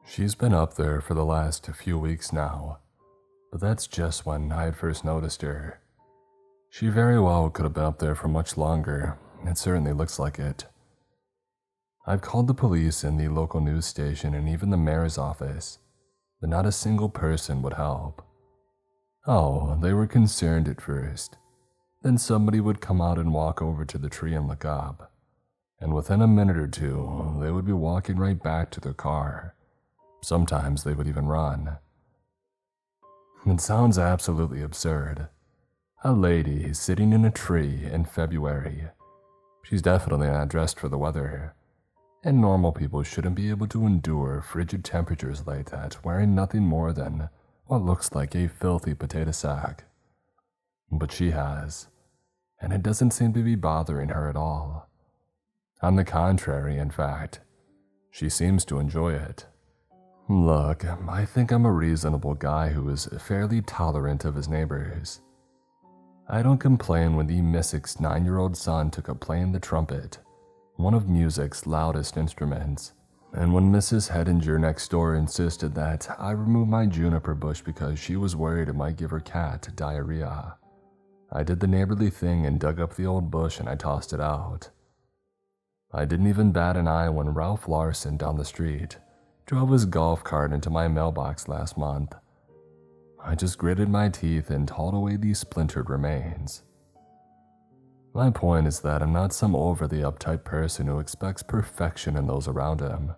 She's been up there for the last few weeks now, but that's just when I had first noticed her. She very well could have been up there for much longer. It certainly looks like it. I've called the police and the local news station and even the mayor's office, but not a single person would help. Oh, they were concerned at first. Then somebody would come out and walk over to the tree and look up, and within a minute or two, they would be walking right back to their car. Sometimes they would even run. It sounds absolutely absurd. A lady sitting in a tree in February. She's definitely not dressed for the weather, and normal people shouldn't be able to endure frigid temperatures like that wearing nothing more than what looks like a filthy potato sack. But she has, and it doesn't seem to be bothering her at all. On the contrary, in fact, she seems to enjoy it. Look, I think I'm a reasonable guy who is fairly tolerant of his neighbors. I don't complain when the Mystic's 9-year-old son took up playing the trumpet, one of music's loudest instruments, and when Mrs. Hedinger next door insisted that I remove my juniper bush because she was worried it might give her cat diarrhea. I did the neighborly thing and dug up the old bush and I tossed it out. I didn't even bat an eye when Ralph Larson down the street drove his golf cart into my mailbox last month. I just gritted my teeth and hauled away these splintered remains. My point is that I'm not some overly uptight person who expects perfection in those around him.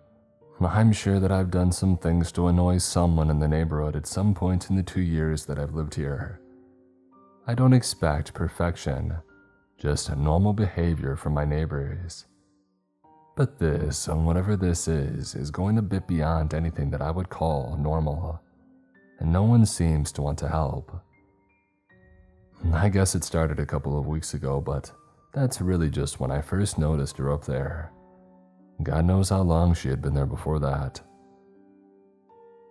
I'm sure that I've done some things to annoy someone in the neighborhood at some point in the 2 years that I've lived here. I don't expect perfection, just normal behavior from my neighbors. But this, and whatever this is going a bit beyond anything that I would call normal, and no one seems to want to help. I guess it started a couple of weeks ago, but that's really just when I first noticed her up there. God knows how long she had been there before that.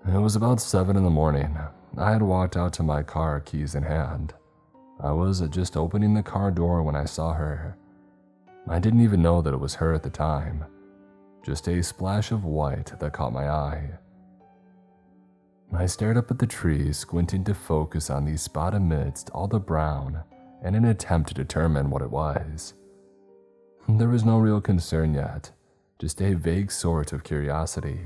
It was about 7 in the morning. I had walked out to my car, keys in hand. I was just opening the car door when I saw her. I didn't even know that it was her at the time, just a splash of white that caught my eye. I stared up at the tree, squinting to focus on the spot amidst all the brown in an attempt to determine what it was. There was no real concern yet, just a vague sort of curiosity.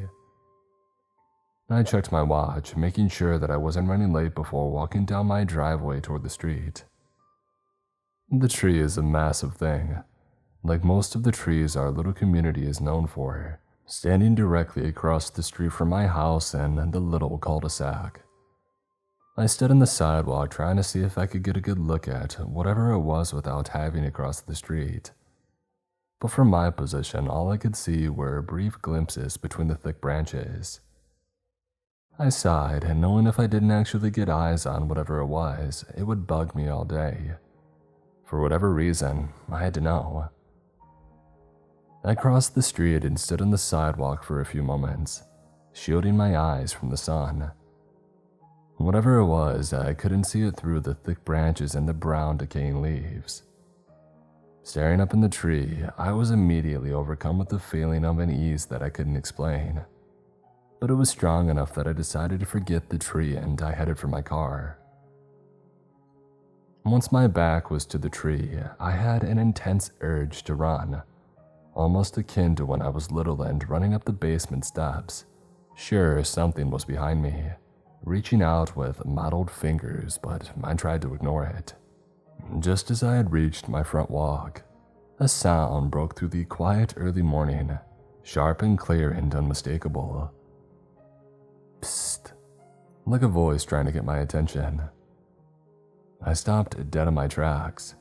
I checked my watch, making sure that I wasn't running late before walking down my driveway toward the street. The tree is a massive thing, like most of the trees our little community is known for, standing directly across the street from my house and the little cul-de-sac. I stood on the sidewalk trying to see if I could get a good look at whatever it was without having to cross the street. But from my position, all I could see were brief glimpses between the thick branches. I sighed, and knowing if I didn't actually get eyes on whatever it was, it would bug me all day. For whatever reason, I had to know. I crossed the street and stood on the sidewalk for a few moments, shielding my eyes from the sun. Whatever it was, I couldn't see it through the thick branches and the brown decaying leaves. Staring up in the tree, I was immediately overcome with the feeling of unease that I couldn't explain. But it was strong enough that I decided to forget the tree and I headed for my car. Once my back was to the tree, I had an intense urge to run, almost akin to when I was little and running up the basement steps. Sure, something was behind me, reaching out with mottled fingers, but I tried to ignore it. Just as I had reached my front walk, a sound broke through the quiet early morning, sharp and clear and unmistakable. Psst, like a voice trying to get my attention. I stopped dead in my tracks.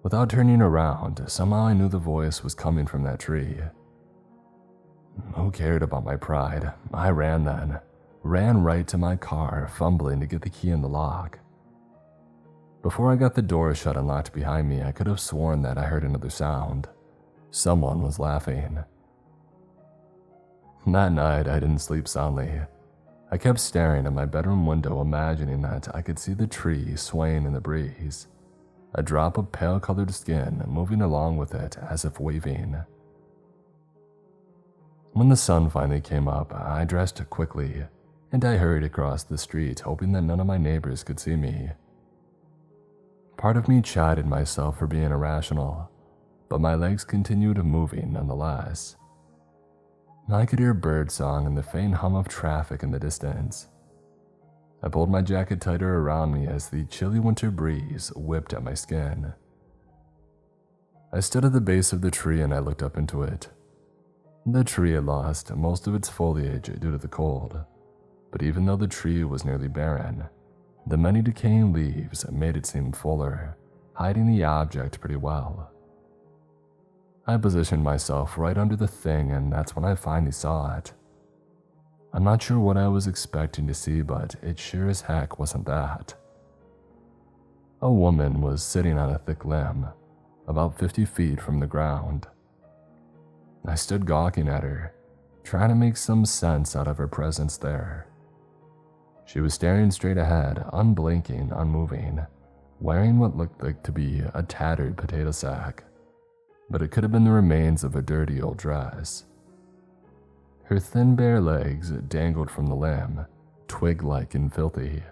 Without turning around, somehow I knew the voice was coming from that tree. Who cared about my pride? I ran then. Ran right to my car, fumbling to get the key in the lock. Before I got the door shut and locked behind me, I could have sworn that I heard another sound. Someone was laughing. That night, I didn't sleep soundly. I kept staring at my bedroom window, imagining that I could see the tree swaying in the breeze. A drop of pale-colored skin moving along with it as if waving. When the sun finally came up, I dressed quickly, and I hurried across the street, hoping that none of my neighbors could see me. Part of me chided myself for being irrational, but my legs continued moving nonetheless. I could hear birdsong and the faint hum of traffic in the distance. I pulled my jacket tighter around me as the chilly winter breeze whipped at my skin. I stood at the base of the tree and I looked up into it. The tree had lost most of its foliage due to the cold, but even though the tree was nearly barren, the many decaying leaves made it seem fuller, hiding the object pretty well. I positioned myself right under the thing, and that's when I finally saw it. I'm not sure what I was expecting to see, but it sure as heck wasn't that. A woman was sitting on a thick limb, about 50 feet from the ground. I stood gawking at her, trying to make some sense out of her presence there. She was staring straight ahead, unblinking, unmoving, wearing what looked like to be a tattered potato sack, but it could have been the remains of a dirty old dress. Her thin bare legs dangled from the limb, twig-like and filthy.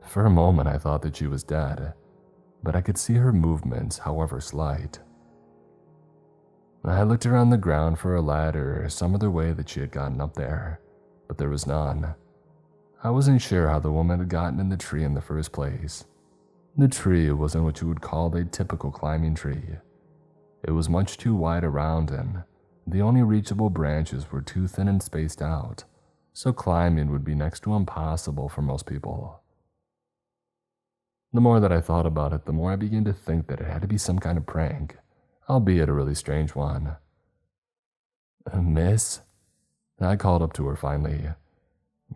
For a moment I thought that she was dead, but I could see her movements, however slight. I looked around the ground for a ladder or some other way that she had gotten up there, but there was none. I wasn't sure how the woman had gotten in the tree in the first place. The tree wasn't what you would call a typical climbing tree. It was much too wide around, and the only reachable branches were too thin and spaced out, so climbing would be next to impossible for most people. The more that I thought about it, the more I began to think that it had to be some kind of prank, albeit a really strange one. "Miss?" I called up to her finally.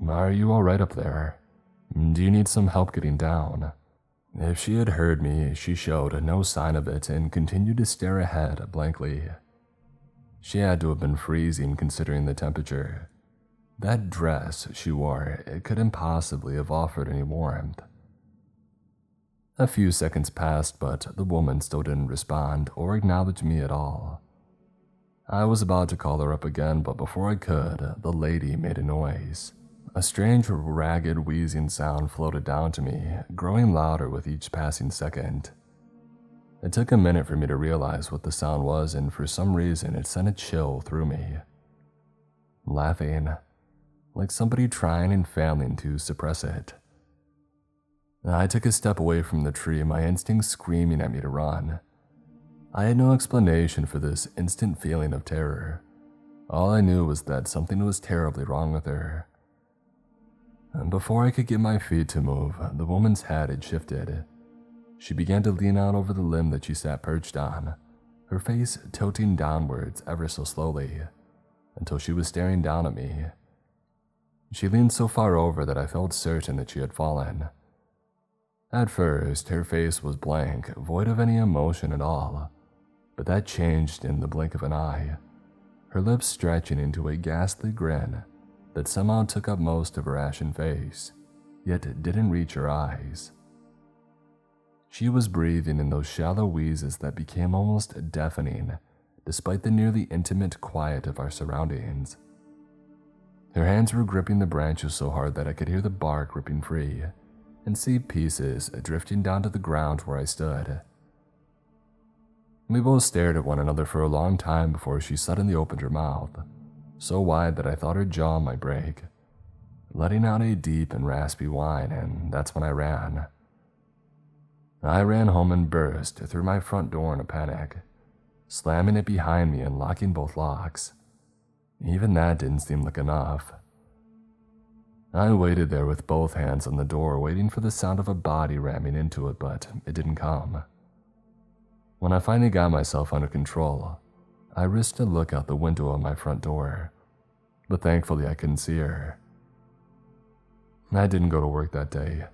"Are you all right up there? Do you need some help getting down?" If she had heard me, she showed no sign of it and continued to stare ahead blankly. She had to have been freezing considering the temperature. That dress she wore, it couldn't possibly have offered any warmth. A few seconds passed, but the woman still didn't respond or acknowledge me at all. I was about to call her up again, but before I could, the lady made a noise. A strange, ragged, wheezing sound floated down to me, growing louder with each passing second. It took a minute for me to realize what the sound was, and for some reason it sent a chill through me. Laughing, like somebody trying and failing to suppress it. I took a step away from the tree, my instincts screaming at me to run. I had no explanation for this instant feeling of terror. All I knew was that something was terribly wrong with her. And before I could get my feet to move, the woman's head had shifted. She began to lean out over the limb that she sat perched on, her face tilting downwards ever so slowly, until she was staring down at me. She leaned so far over that I felt certain that she had fallen. At first, her face was blank, void of any emotion at all, but that changed in the blink of an eye, her lips stretching into a ghastly grin that somehow took up most of her ashen face, yet didn't reach her eyes. She was breathing in those shallow wheezes that became almost deafening, despite the nearly intimate quiet of our surroundings. Her hands were gripping the branches so hard that I could hear the bark ripping free, and see pieces drifting down to the ground where I stood. We both stared at one another for a long time before she suddenly opened her mouth, so wide that I thought her jaw might break, letting out a deep and raspy whine, and that's when I ran. I ran home and burst through my front door in a panic, slamming it behind me and locking both locks. Even that didn't seem like enough. I waited there with both hands on the door, waiting for the sound of a body ramming into it, but it didn't come. When I finally got myself under control, I risked a look out the window of my front door, but thankfully I couldn't see her. I didn't go to work that day.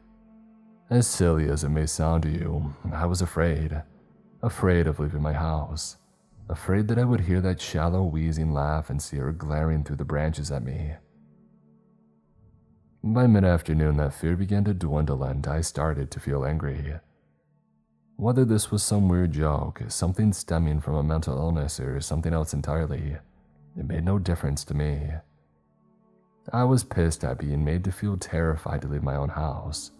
As silly as it may sound to you, I was afraid of leaving my house, afraid that I would hear that shallow wheezing laugh and see her glaring through the branches at me. By mid-afternoon, that fear began to dwindle and I started to feel angry. Whether this was some weird joke, something stemming from a mental illness, or something else entirely, It made no difference to me. I was pissed at being made to feel terrified to leave my own house.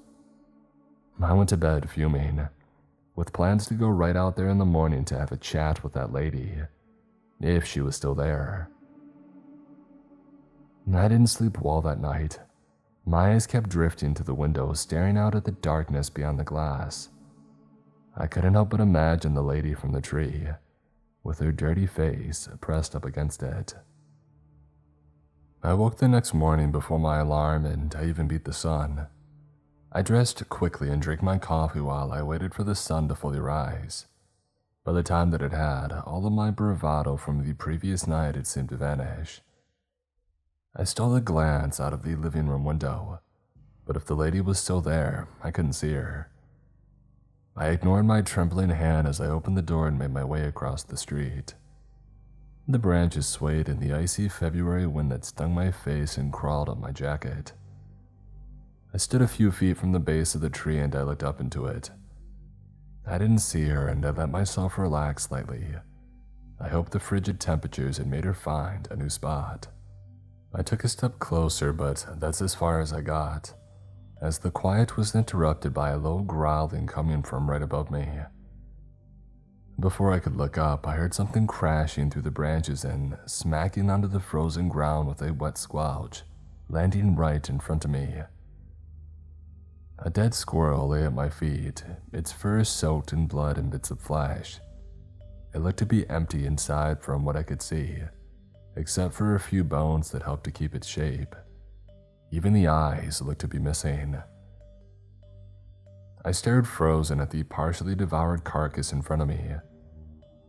I went to bed fuming, with plans to go right out there in the morning to have a chat with that lady, if she was still there. I didn't sleep well that night. My eyes kept drifting to the window, staring out at the darkness beyond the glass. I couldn't help but imagine the lady from the tree, with her dirty face pressed up against it. I woke the next morning before my alarm, and I even beat the sun. I dressed quickly and drank my coffee while I waited for the sun to fully rise. By the time that it had, all of my bravado from the previous night had seemed to vanish. I stole a glance out of the living room window, but if the lady was still there, I couldn't see her. I ignored my trembling hand as I opened the door and made my way across the street. The branches swayed in the icy February wind that stung my face and crawled up my jacket. I stood a few feet from the base of the tree and I looked up into it. I didn't see her and I let myself relax slightly. I hoped the frigid temperatures had made her find a new spot. I took a step closer, but that's as far as I got, as the quiet was interrupted by a low growling coming from right above me. Before I could look up, I heard something crashing through the branches and smacking onto the frozen ground with a wet squelch, landing right in front of me. A dead squirrel lay at my feet, its fur soaked in blood and bits of flesh. It looked to be empty inside from what I could see, except for a few bones that helped to keep its shape. Even the eyes looked to be missing. I stared frozen at the partially devoured carcass in front of me,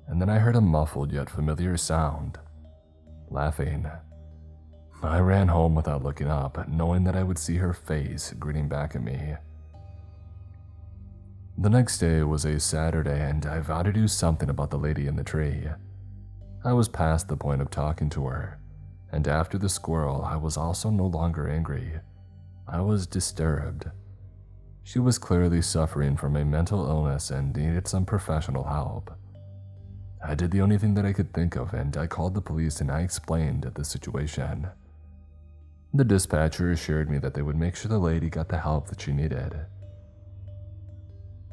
and then I heard a muffled yet familiar sound. Laughing. I ran home without looking up, knowing that I would see her face grinning back at me. The next day was a Saturday, and I vowed to do something about the lady in the tree. I was past the point of talking to her, and after the squirrel, I was also no longer angry. I was disturbed. She was clearly suffering from a mental illness and needed some professional help. I did the only thing that I could think of, and I called the police and I explained the situation. The dispatcher assured me that they would make sure the lady got the help that she needed.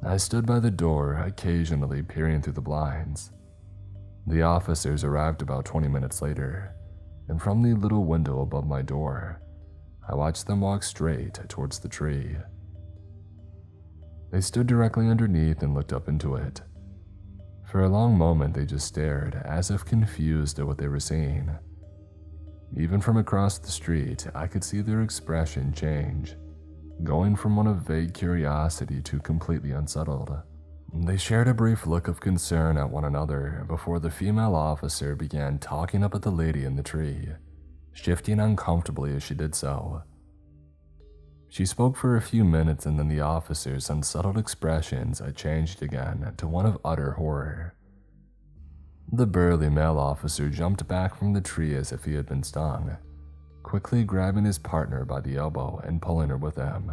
I stood by the door, occasionally peering through the blinds. The officers arrived about 20 minutes later, and from the little window above my door, I watched them walk straight towards the tree. They stood directly underneath and looked up into it. For a long moment they just stared, as if confused at what they were seeing. Even from across the street, I could see their expression change, going from one of vague curiosity to completely unsettled. They shared a brief look of concern at one another before the female officer began talking up at the lady in the tree, shifting uncomfortably as she did so. She spoke for a few minutes and then the officer's unsettled expressions changed again to one of utter horror. The burly male officer jumped back from the tree as if he had been stung, quickly grabbing his partner by the elbow and pulling her with him.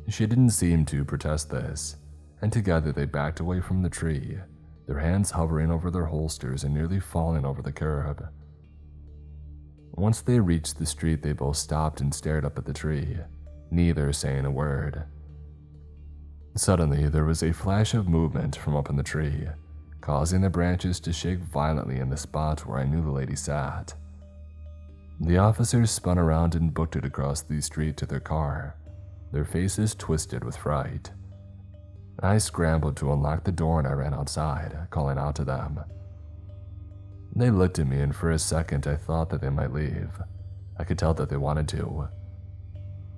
She didn't seem to protest this, and together they backed away from the tree, their hands hovering over their holsters and nearly falling over the curb. Once they reached the street, they both stopped and stared up at the tree, neither saying a word. Suddenly, there was a flash of movement from up in the tree, causing the branches to shake violently in the spot where I knew the lady sat. The officers spun around and booked it across the street to their car, their faces twisted with fright. I scrambled to unlock the door and I ran outside, calling out to them. They looked at me and for a second I thought that they might leave. I could tell that they wanted to.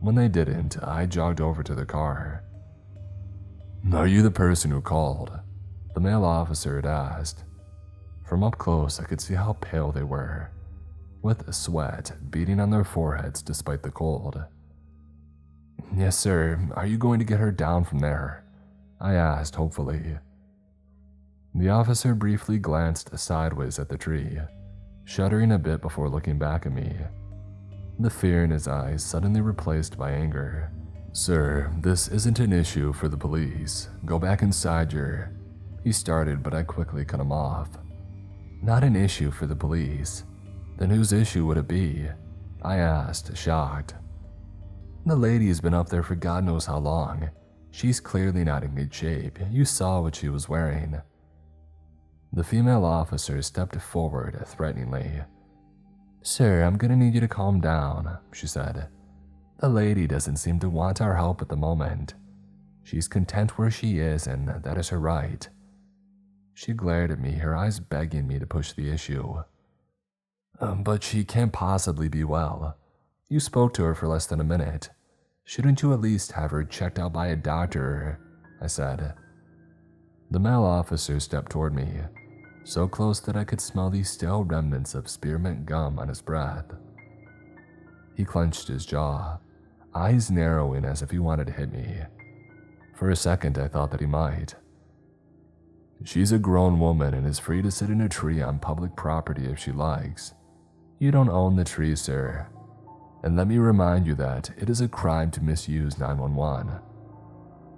When they didn't, I jogged over to the car. "Are you the person who called?" the male officer had asked. From up close, I could see how pale they were, with sweat beading on their foreheads despite the cold. "Yes, sir. Are you going to get her down from there?" I asked hopefully. The officer briefly glanced sideways at the tree, shuddering a bit before looking back at me, the fear in his eyes suddenly replaced by anger. "Sir, this isn't an issue for the police. Go back inside He started, but I quickly cut him off. "Not an issue for the police. Then whose issue would it be? I asked, shocked. The lady's been up there for God knows how long. She's clearly not in good shape. You saw what she was wearing. The female officer stepped forward threateningly. Sir, I'm gonna need you to calm down, she said. The lady doesn't seem to want our help at the moment. She's content where she is, and that is her right. She glared at me, her eyes begging me to push the issue. But she can't possibly be well. You spoke to her for less than a minute. Shouldn't you at least have her checked out by a doctor? I said. The male officer stepped toward me, so close that I could smell the stale remnants of spearmint gum on his breath. He clenched his jaw, eyes narrowing as if he wanted to hit me. For a second, I thought that he might. She's a grown woman and is free to sit in a tree on public property if she likes. You don't own the tree, sir. And let me remind you that it is a crime to misuse 911.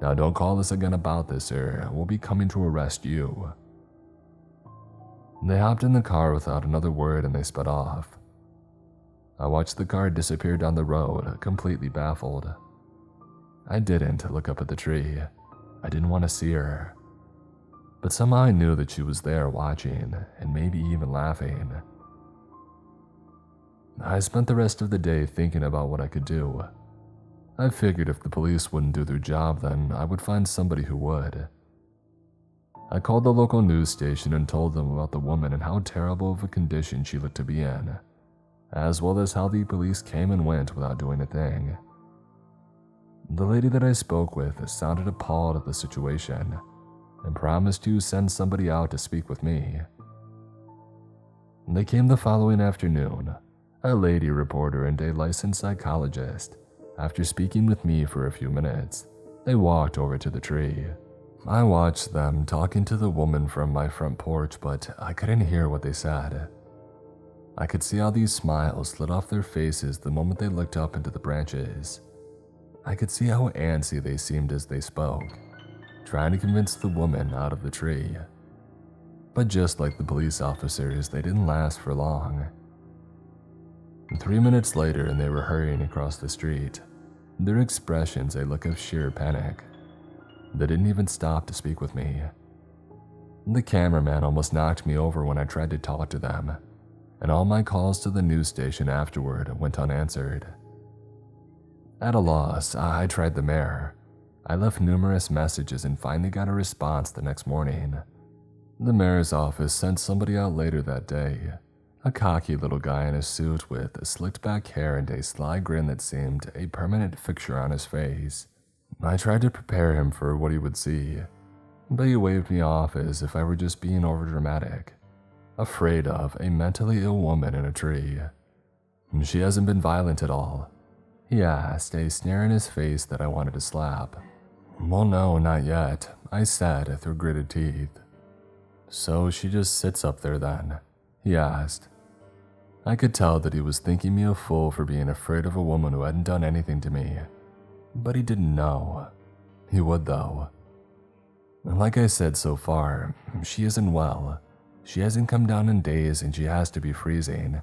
Now don't call us again about this, sir. We'll be coming to arrest you. They hopped in the car without another word and they sped off. I watched the car disappear down the road, completely baffled. I didn't look up at the tree. I didn't want to see her. But somehow I knew that she was there watching, and maybe even laughing. I spent the rest of the day thinking about what I could do. I figured if the police wouldn't do their job, then I would find somebody who would. I called the local news station and told them about the woman and how terrible of a condition she looked to be in, as well as how the police came and went without doing a thing. The lady that I spoke with sounded appalled at the situation and promised to send somebody out to speak with me. They came the following afternoon, a lady reporter and a licensed psychologist. After speaking with me for a few minutes, they walked over to the tree. I watched them talking to the woman from my front porch, but I couldn't hear what they said. I could see how these smiles slid off their faces the moment they looked up into the branches. I could see how antsy they seemed as they spoke, trying to convince the woman out of the tree. But just like the police officers, they didn't last for long. 3 minutes later, and they were hurrying across the street, their expressions a look of sheer panic. They didn't even stop to speak with me. The cameraman almost knocked me over when I tried to talk to them, and all my calls to the news station afterward went unanswered. At a loss, I tried the mayor. I left numerous messages and finally got a response the next morning. The mayor's office sent somebody out later that day, a cocky little guy in a suit with slicked back hair and a sly grin that seemed a permanent fixture on his face. I tried to prepare him for what he would see, but he waved me off as if I were just being overdramatic, afraid of a mentally ill woman in a tree. She hasn't been violent at all, he asked, a sneer in his face that I wanted to slap. Well, no, not yet, I said through gritted teeth. So she just sits up there then, he asked. I could tell that he was thinking me a fool for being afraid of a woman who hadn't done anything to me, but he didn't know. He would though. Like I said so far, she isn't well. She hasn't come down in days and she has to be freezing,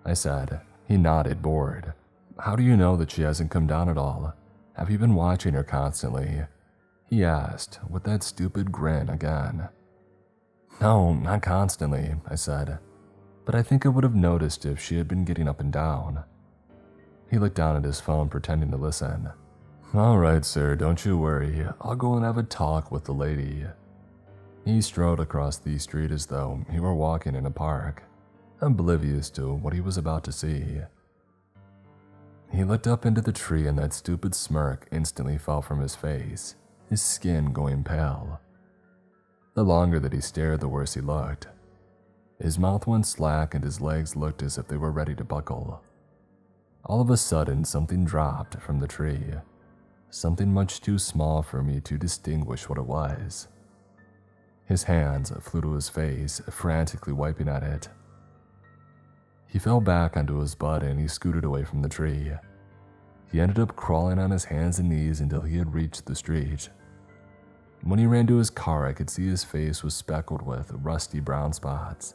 I said. He nodded, bored. How do you know that she hasn't come down at all? Have you been watching her constantly? He asked, with that stupid grin again. No, not constantly, I said, but I think I would have noticed if she had been getting up and down. He looked down at his phone, pretending to listen. All right, sir, don't you worry. I'll go and have a talk with the lady. He strode across the street as though he were walking in a park, oblivious to what he was about to see. He looked up into the tree and that stupid smirk instantly fell from his face, his skin going pale. The longer that he stared, the worse he looked. His mouth went slack and his legs looked as if they were ready to buckle. All of a sudden, something dropped from the tree, something much too small for me to distinguish what it was. His hands flew to his face, frantically wiping at it. He fell back onto his butt and he scooted away from the tree. He ended up crawling on his hands and knees until he had reached the street. When he ran to his car, I could see his face was speckled with rusty brown spots.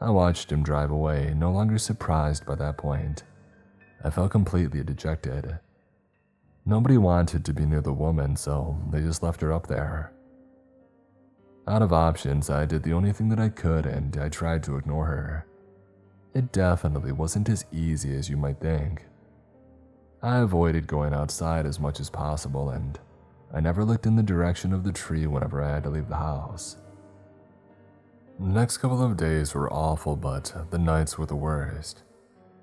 I watched him drive away, no longer surprised by that point. I felt completely dejected. Nobody wanted to be near the woman, so they just left her up there. Out of options, I did the only thing that I could, and I tried to ignore her. It definitely wasn't as easy as you might think. I avoided going outside as much as possible, and I never looked in the direction of the tree whenever I had to leave the house. The next couple of days were awful, but the nights were the worst.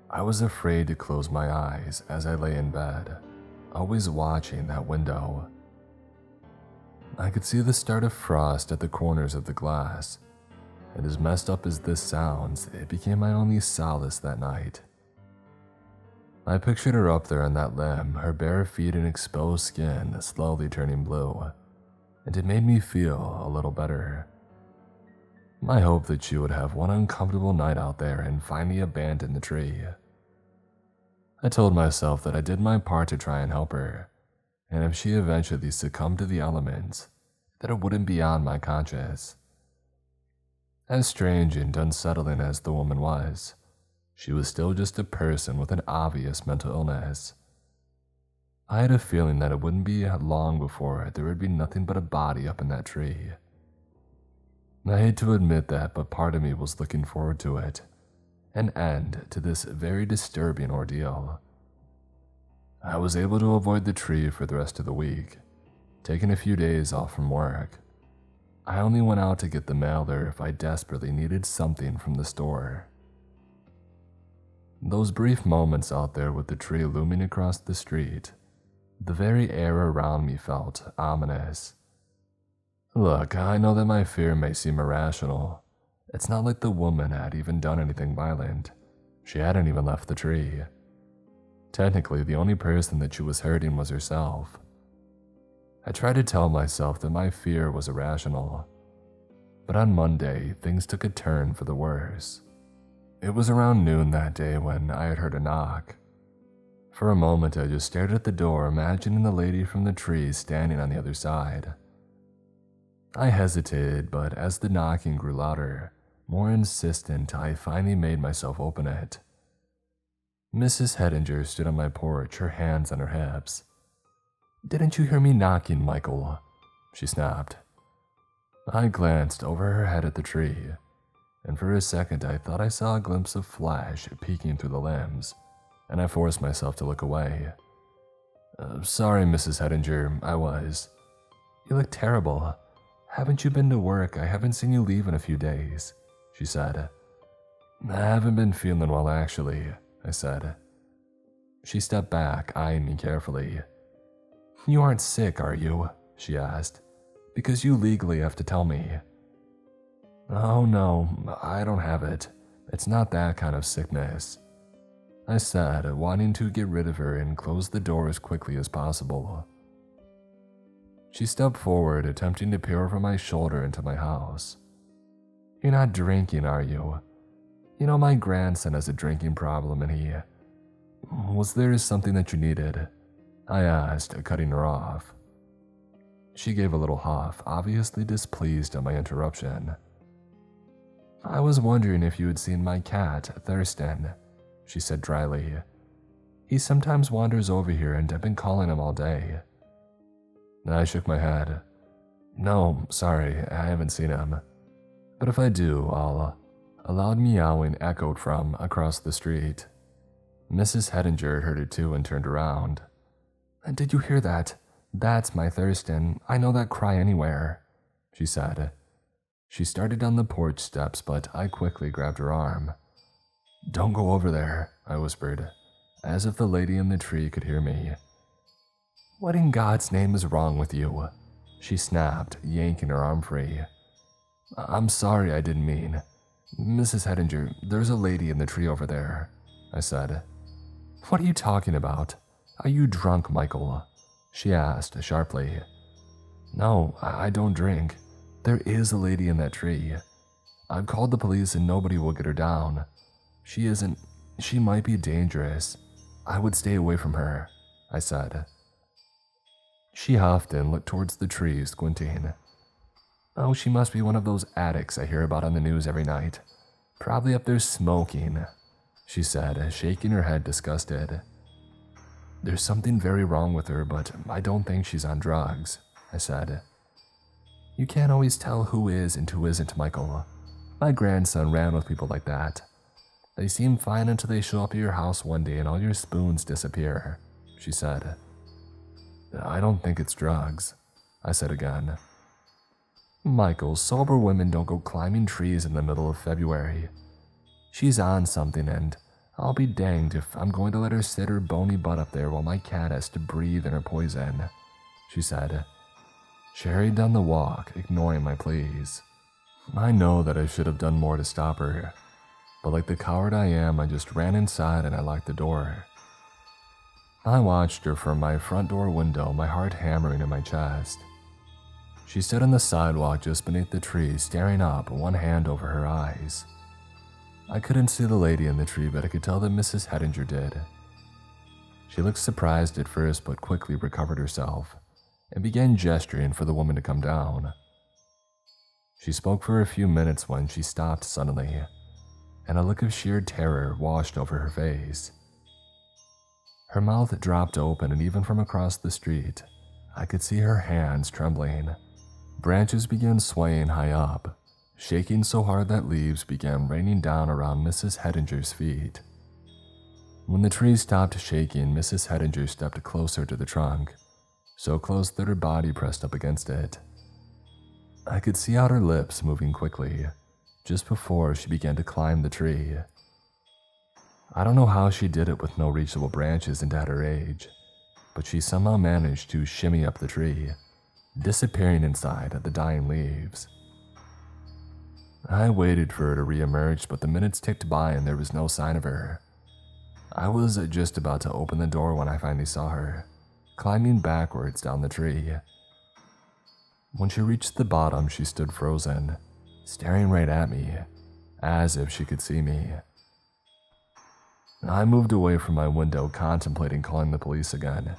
I was afraid to close my eyes as I lay in bed, always watching that window. I could see the start of frost at the corners of the glass, and as messed up as this sounds, it became my only solace that night. I pictured her up there on that limb, her bare feet and exposed skin slowly turning blue, and it made me feel a little better. I hoped that she would have one uncomfortable night out there and finally abandon the tree. I told myself that I did my part to try and help her, and if she eventually succumbed to the elements, that it wouldn't be on my conscience. As strange and unsettling as the woman was, she was still just a person with an obvious mental illness. I had a feeling that it wouldn't be long before there would be nothing but a body up in that tree. I hate to admit that, but part of me was looking forward to it, an end to this very disturbing ordeal. I was able to avoid the tree for the rest of the week, taking a few days off from work. I only went out to get the mail there if I desperately needed something from the store. Those brief moments out there with the tree looming across the street, the very air around me felt ominous. Look, I know that my fear may seem irrational. It's not like the woman had even done anything violent. She hadn't even left the tree. Technically, the only person that she was hurting was herself. I tried to tell myself that my fear was irrational, but on Monday, things took a turn for the worse. It was around noon that day when I had heard a knock. For a moment, I just stared at the door, imagining the lady from the tree standing on the other side. I hesitated, but as the knocking grew louder, more insistent, I finally made myself open it. Mrs. Hedinger stood on my porch, her hands on her hips. "Didn't you hear me knocking, Michael?" she snapped. I glanced over her head at the tree, and for a second I thought I saw a glimpse of flesh peeking through the limbs, and I forced myself to look away. Sorry, Mrs. Hedinger, I was. You look terrible. Haven't you been to work? I haven't seen you leave in a few days, she said. I haven't been feeling well, actually, I said. She stepped back, eyeing me carefully. You aren't sick, are you? She asked. Because you legally have to tell me. Oh no, I don't have it. It's not that kind of sickness, I said, wanting to get rid of her and close the door as quickly as possible. She stepped forward, attempting to peer over my shoulder into my house. You're not drinking, are you? You know, my grandson has a drinking problem and he... Was there something that you needed? I asked, cutting her off. She gave a little huff, obviously displeased at my interruption. I was wondering if you had seen my cat, Thurston, she said dryly. He sometimes wanders over here and I've been calling him all day. I shook my head. No, sorry, I haven't seen him. But if I do, I'll... A loud meowing echoed from across the street. Mrs. Hedinger heard it too and turned around. Did you hear that? That's my Thurston. I know that cry anywhere, she said. She started down the porch steps, but I quickly grabbed her arm. Don't go over there, I whispered, as if the lady in the tree could hear me. What in God's name is wrong with you? She snapped, yanking her arm free. I'm sorry, I didn't mean. Mrs. Hedinger, there's a lady in the tree over there, I said. What are you talking about? Are you drunk, Michael? She asked sharply. No, I don't drink. There is a lady in that tree. I've called the police and nobody will get her down. She might be dangerous. I would stay away from her, I said. She huffed and looked towards the tree, squinting. Oh, she must be one of those addicts I hear about on the news every night. Probably up there smoking, she said, shaking her head disgusted. There's something very wrong with her, but I don't think she's on drugs, I said. You can't always tell who is and who isn't, Michael. My grandson ran with people like that. They seem fine until they show up at your house one day and all your spoons disappear, she said. I don't think it's drugs, I said again. Michael, sober women don't go climbing trees in the middle of February. She's on something, and I'll be danged if I'm going to let her sit her bony butt up there while my cat has to breathe in her poison, she said. She hurried down the walk, ignoring my pleas. I know that I should have done more to stop her, but like the coward I am, I just ran inside and I locked the door. I watched her from my front door window, my heart hammering in my chest. She stood on the sidewalk just beneath the tree, staring up, one hand over her eyes. I couldn't see the lady in the tree, but I could tell that Mrs. Hedinger did. She looked surprised at first, but quickly recovered herself and began gesturing for the woman to come down. She spoke for a few minutes when she stopped suddenly, and a look of sheer terror washed over her face. Her mouth dropped open, and even from across the street, I could see her hands trembling. Branches began swaying high up, shaking so hard that leaves began raining down around Mrs. Hedinger's feet. When the tree stopped shaking, Mrs. Hedinger stepped closer to the trunk, so close that her body pressed up against it. I could see out her lips moving quickly, just before she began to climb the tree. I don't know how she did it with no reachable branches and at her age, but she somehow managed to shimmy up the tree, disappearing inside the dying leaves. I waited for her to re-emerge, but the minutes ticked by and there was no sign of her. I was just about to open the door when I finally saw her, climbing backwards down the tree. When she reached the bottom, she stood frozen, staring right at me, as if she could see me. I moved away from my window, contemplating calling the police again,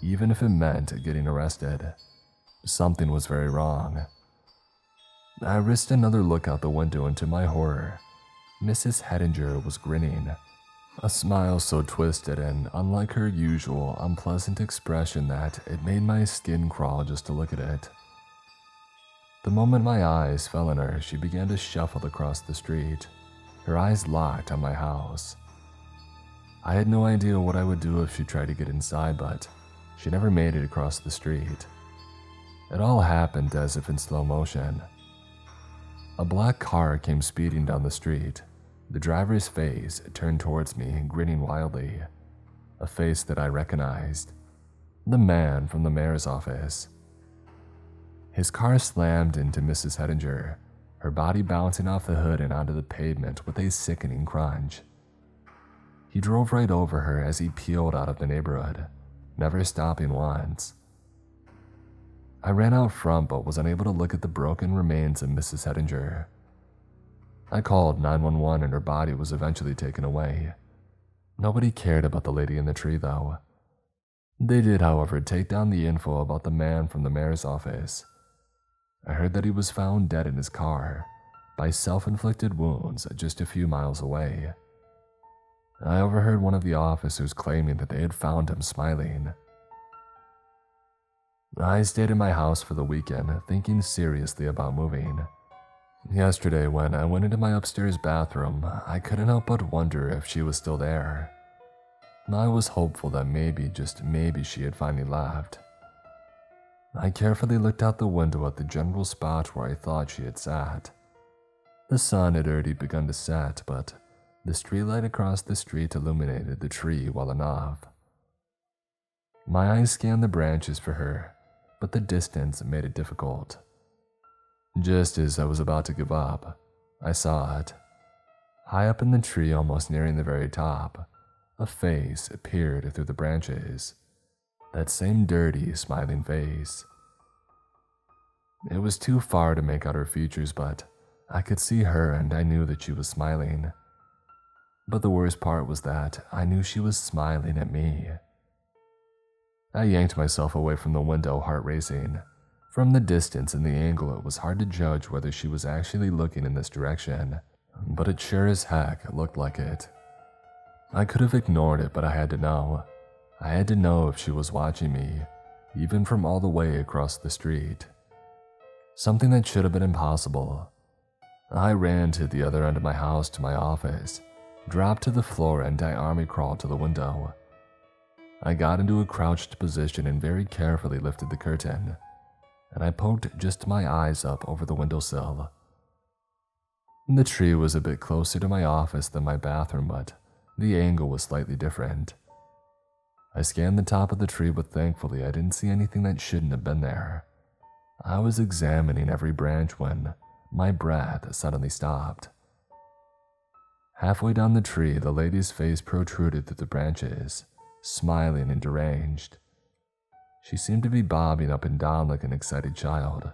even if it meant getting arrested. Something was very wrong. I risked another look out the window, and to my horror, Mrs. Hedinger was grinning, a smile so twisted and unlike her usual unpleasant expression that it made my skin crawl just to look at it. The moment my eyes fell on her, she began to shuffle across the street, her eyes locked on my house. I had no idea what I would do if she tried to get inside, but she never made it across the street. It all happened as if in slow motion. A black car came speeding down the street, the driver's face turned towards me, grinning wildly, a face that I recognized, the man from the mayor's office. His car slammed into Mrs. Hedinger, her body bouncing off the hood and onto the pavement with a sickening crunch. He drove right over her as he peeled out of the neighborhood, never stopping once. I ran out front but was unable to look at the broken remains of Mrs. Hedinger. I called 911 and her body was eventually taken away. Nobody cared about the lady in the tree though. They did, however, take down the info about the man from the mayor's office. I heard that he was found dead in his car by self-inflicted wounds just a few miles away. I overheard one of the officers claiming that they had found him smiling. I stayed in my house for the weekend, thinking seriously about moving. Yesterday, when I went into my upstairs bathroom, I couldn't help but wonder if she was still there. I was hopeful that maybe, just maybe, she had finally left. I carefully looked out the window at the general spot where I thought she had sat. The sun had already begun to set, but the streetlight across the street illuminated the tree well enough. My eyes scanned the branches for her, but the distance made it difficult. Just as I was about to give up, I saw it. High up in the tree, almost nearing the very top, a face appeared through the branches. That same dirty, smiling face. It was too far to make out her features, but I could see her and I knew that she was smiling. But the worst part was that I knew she was smiling at me. I yanked myself away from the window, heart racing. From the distance and the angle, it was hard to judge whether she was actually looking in this direction, but it sure as heck looked like it. I could have ignored it, but I had to know. I had to know if she was watching me, even from all the way across the street. Something that should have been impossible. I ran to the other end of my house to my office, dropped to the floor, and I army crawled to the window. I got into a crouched position and very carefully lifted the curtain, and I poked just my eyes up over the windowsill. The tree was a bit closer to my office than my bathroom, but the angle was slightly different. I scanned the top of the tree, but thankfully I didn't see anything that shouldn't have been there. I was examining every branch when my breath suddenly stopped. Halfway down the tree, the lady's face protruded through the branches, smiling and deranged. She seemed to be bobbing up and down like an excited child.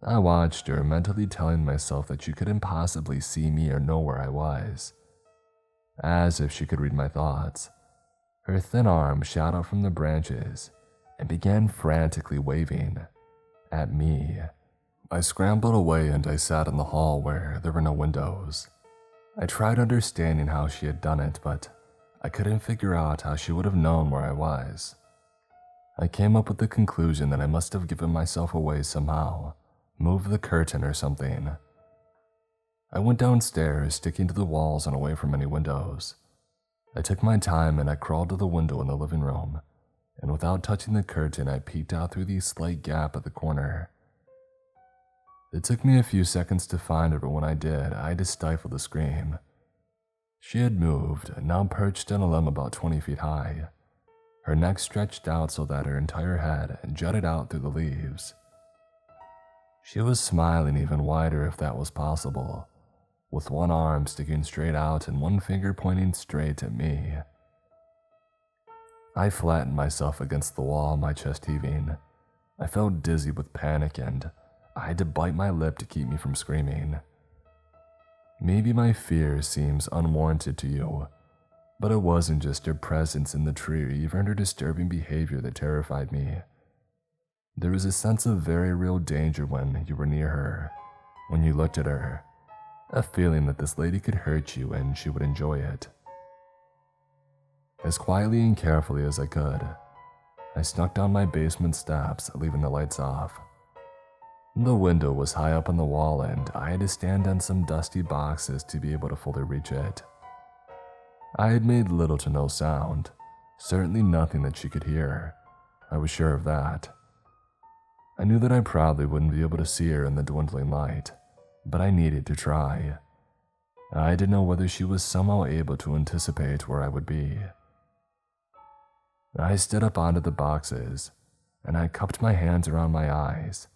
I watched her, mentally telling myself that she couldn't possibly see me or know where I was. As if she could read my thoughts, her thin arm shot out from the branches and began frantically waving at me. I scrambled away and I sat in the hall where there were no windows. I tried understanding how she had done it, but I couldn't figure out how she would have known where I was. I came up with the conclusion that I must have given myself away somehow, moved the curtain or something. I went downstairs, sticking to the walls and away from any windows. I took my time and I crawled to the window in the living room, and without touching the curtain, I peeked out through the slight gap at the corner. It took me a few seconds to find her, but when I did, I had to stifle a scream. She had moved, now perched on a limb about 20 feet high. Her neck stretched out so that her entire head jutted out through the leaves. She was smiling even wider, if that was possible, with one arm sticking straight out and one finger pointing straight at me. I flattened myself against the wall, my chest heaving. I felt dizzy with panic and I had to bite my lip to keep me from screaming. Maybe my fear seems unwarranted to you, but it wasn't just her presence in the tree or even her disturbing behavior that terrified me. There was a sense of very real danger when you were near her, when you looked at her, a feeling that this lady could hurt you and she would enjoy it. As quietly and carefully as I could, I snuck down my basement steps, leaving the lights off. The window was high up on the wall and I had to stand on some dusty boxes to be able to fully reach it. I had made little to no sound, certainly nothing that she could hear. I was sure of that. I knew that I probably wouldn't be able to see her in the dwindling light, but I needed to try. I didn't know whether she was somehow able to anticipate where I would be. I stood up onto the boxes, and I cupped my hands around my eyes,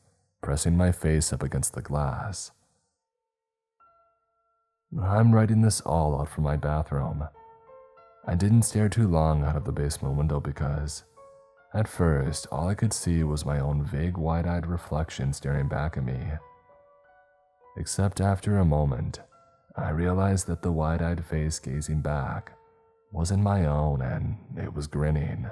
pressing my face up against the glass. I'm writing this all out from my bathroom. I didn't stare too long out of the basement window because, at first, all I could see was my own vague wide-eyed reflection staring back at me. Except after a moment, I realized that the wide-eyed face gazing back wasn't my own and it was grinning.